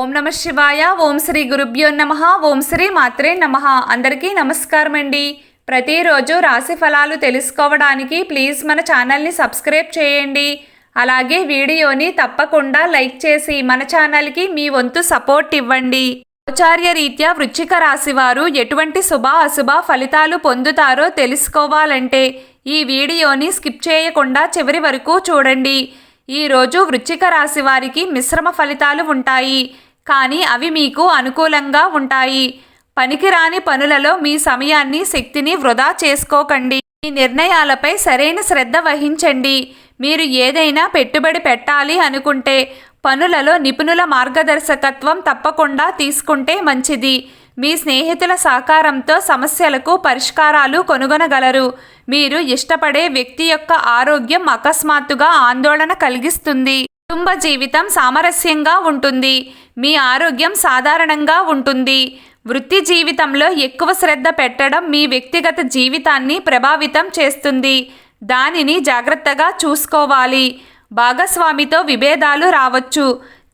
ఓం నమ శివాయ. ఓం శ్రీ గురుభ్యో నమః. ఓం శ్రీ మాత్రే నమః. అందరికీ నమస్కారం అండి. ప్రతిరోజు రాశి ఫలాలు తెలుసుకోవడానికి ప్లీజ్ మన ఛానల్ని సబ్స్క్రైబ్ చేయండి. అలాగే వీడియోని తప్పకుండా లైక్ చేసి మన ఛానల్కి మీ వంతు సపోర్ట్ ఇవ్వండి. ఆచార్య రీత్యా వృశ్చిక రాశి వారు ఎటువంటి శుభ అశుభ ఫలితాలు పొందుతారో తెలుసుకోవాలంటే ఈ వీడియోని స్కిప్ చేయకుండా చివరి వరకు చూడండి. ఈరోజు వృశ్చిక రాశి వారికి మిశ్రమ ఫలితాలు ఉంటాయి, కానీ అవి మీకు అనుకూలంగా ఉంటాయి. పనికిరాని పనులలో మీ సమయాన్ని శక్తిని వృధా చేసుకోకండి. మీ నిర్ణయాలపై సరైన శ్రద్ధ వహించండి. మీరు ఏదైనా పెట్టుబడి పెట్టాలి అనుకుంటే పనులలో నిపుణుల మార్గదర్శకత్వం తప్పకుండా తీసుకుంటే మంచిది. మీ స్నేహితుల సహకారంతో సమస్యలకు పరిష్కారాలు కనుగొనగలరు. మీరు ఇష్టపడే వ్యక్తి యొక్క ఆరోగ్యం అకస్మాత్తుగా ఆందోళన కలిగిస్తుంది. కుటుంబ జీవితం సామరస్యంగా ఉంటుంది. మీ ఆరోగ్యం సాధారణంగా ఉంటుంది. వృత్తి జీవితంలో ఎక్కువ శ్రద్ధ పెట్టడం మీ వ్యక్తిగత జీవితాన్ని ప్రభావితం చేస్తుంది. దానిని జాగ్రత్తగా చూసుకోవాలి. భాగస్వామితో విభేదాలు రావచ్చు.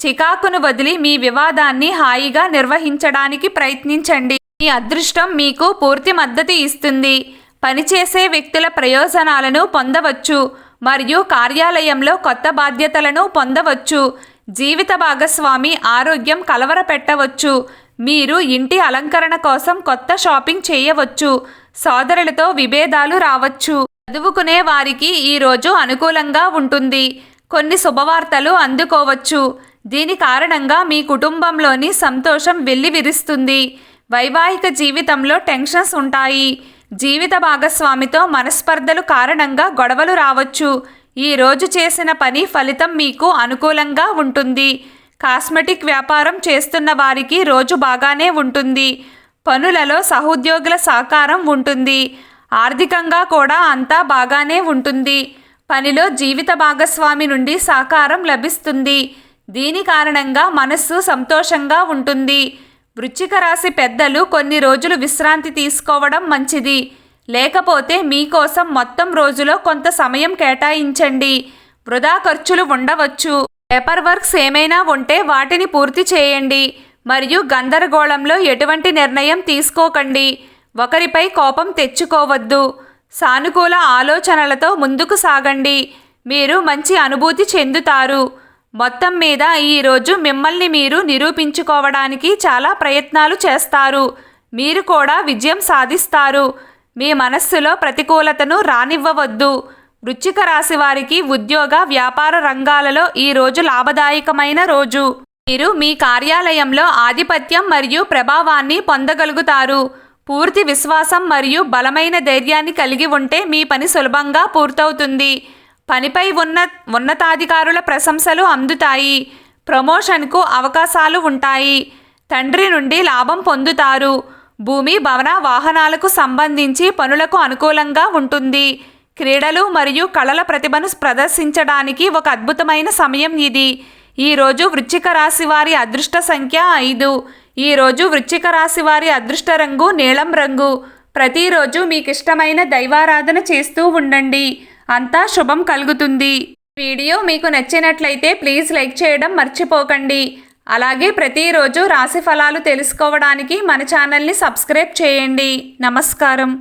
చికాకును వదిలి మీ వివాదాన్ని హాయిగా నిర్వహించడానికి ప్రయత్నించండి. మీ అదృష్టం మీకు పూర్తి మద్దతు ఇస్తుంది. పనిచేసే వ్యక్తుల ప్రయోజనాలను పొందవచ్చు మరియు కార్యాలయంలో కొత్త బాధ్యతలను పొందవచ్చు. జీవిత భాగస్వామి ఆరోగ్యం కలవరపెట్టవచ్చు. మీరు ఇంటి అలంకరణ కోసం కొత్త షాపింగ్ చేయవచ్చు. సోదరులతో విభేదాలు రావచ్చు. చదువుకునే వారికి ఈరోజు అనుకూలంగా ఉంటుంది. కొన్ని శుభవార్తలు అందుకోవచ్చు. దీని కారణంగా మీ కుటుంబంలోని సంతోషం వెల్లివిరుస్తుంది. వైవాహిక జీవితంలో టెన్షన్స్ ఉంటాయి. జీవిత భాగస్వామితో మనస్పర్ధలు కారణంగా గొడవలు రావచ్చు. ఈ రోజు చేసిన పని ఫలితం మీకు అనుకూలంగా ఉంటుంది. కాస్మెటిక్ వ్యాపారం చేస్తున్న వారికి రోజు బాగానే ఉంటుంది. పనులలో సహోద్యోగుల సహకారం ఉంటుంది. ఆర్థికంగా కూడా అంతా బాగానే ఉంటుంది. పనిలో జీవిత భాగస్వామి నుండి సహకారం లభిస్తుంది. దీని కారణంగా మనస్సు సంతోషంగా ఉంటుంది. వృశ్చిక రాశి పెద్దలు కొన్ని రోజులు విశ్రాంతి తీసుకోవడం మంచిది. లేకపోతే మీకోసం మొత్తం రోజులో కొంత సమయం కేటాయించండి. వృధా ఖర్చులు ఉండవచ్చు. పేపర్ వర్క్స్ ఏమైనా ఉంటే వాటిని పూర్తి చేయండి మరియు గందరగోళంలో ఎటువంటి నిర్ణయం తీసుకోకండి. ఒకరిపై కోపం తెచ్చుకోవద్దు. సానుకూల ఆలోచనలతో ముందుకు సాగండి. మీరు మంచి అనుభూతి చెందుతారు. మొత్తం మీద ఈరోజు మిమ్మల్ని మీరు నిరూపించుకోవడానికి చాలా ప్రయత్నాలు చేస్తారు. మీరు కూడా విజయం సాధిస్తారు. మీ మనస్సులో ప్రతికూలతను రానివ్వవద్దు. వృశ్చిక రాశి వారికి ఉద్యోగ వ్యాపార రంగాలలో ఈరోజు లాభదాయకమైన రోజు. మీరు మీ కార్యాలయంలో ఆధిపత్యం మరియు ప్రభావాన్ని పొందగలుగుతారు. పూర్తి విశ్వాసం మరియు బలమైన ధైర్యాన్ని కలిగి ఉంటే మీ పని సులభంగా పూర్తవుతుంది. పనిపై ఉన్నతాధికారుల ప్రశంసలు అందుతాయి. ప్రమోషన్కు అవకాశాలు ఉంటాయి. తండ్రి నుండి లాభం పొందుతారు. భూమి భవన వాహనాలకు సంబంధించి పనులకు అనుకూలంగా ఉంటుంది. క్రీడలు మరియు కళల ప్రతిభను ప్రదర్శించడానికి ఒక అద్భుతమైన సమయం ఇది. ఈరోజు వృశ్చిక రాశి వారి అదృష్ట సంఖ్య 5. ఈరోజు వృశ్చిక రాశి వారి అదృష్ట రంగు నీలం రంగు. ప్రతిరోజు మీకు ఇష్టమైన దైవారాధన చేస్తూ ఉండండి. అంతా శుభం కలుగుతుంది. వీడియో మీకు నచ్చినట్లయితే ప్లీజ్ లైక్ చేయడం మర్చిపోకండి. అలాగే ప్రతిరోజు రాశి ఫలాలు తెలుసుకోవడానికి మన ఛానల్ని సబ్స్క్రైబ్ చేయండి. నమస్కారం.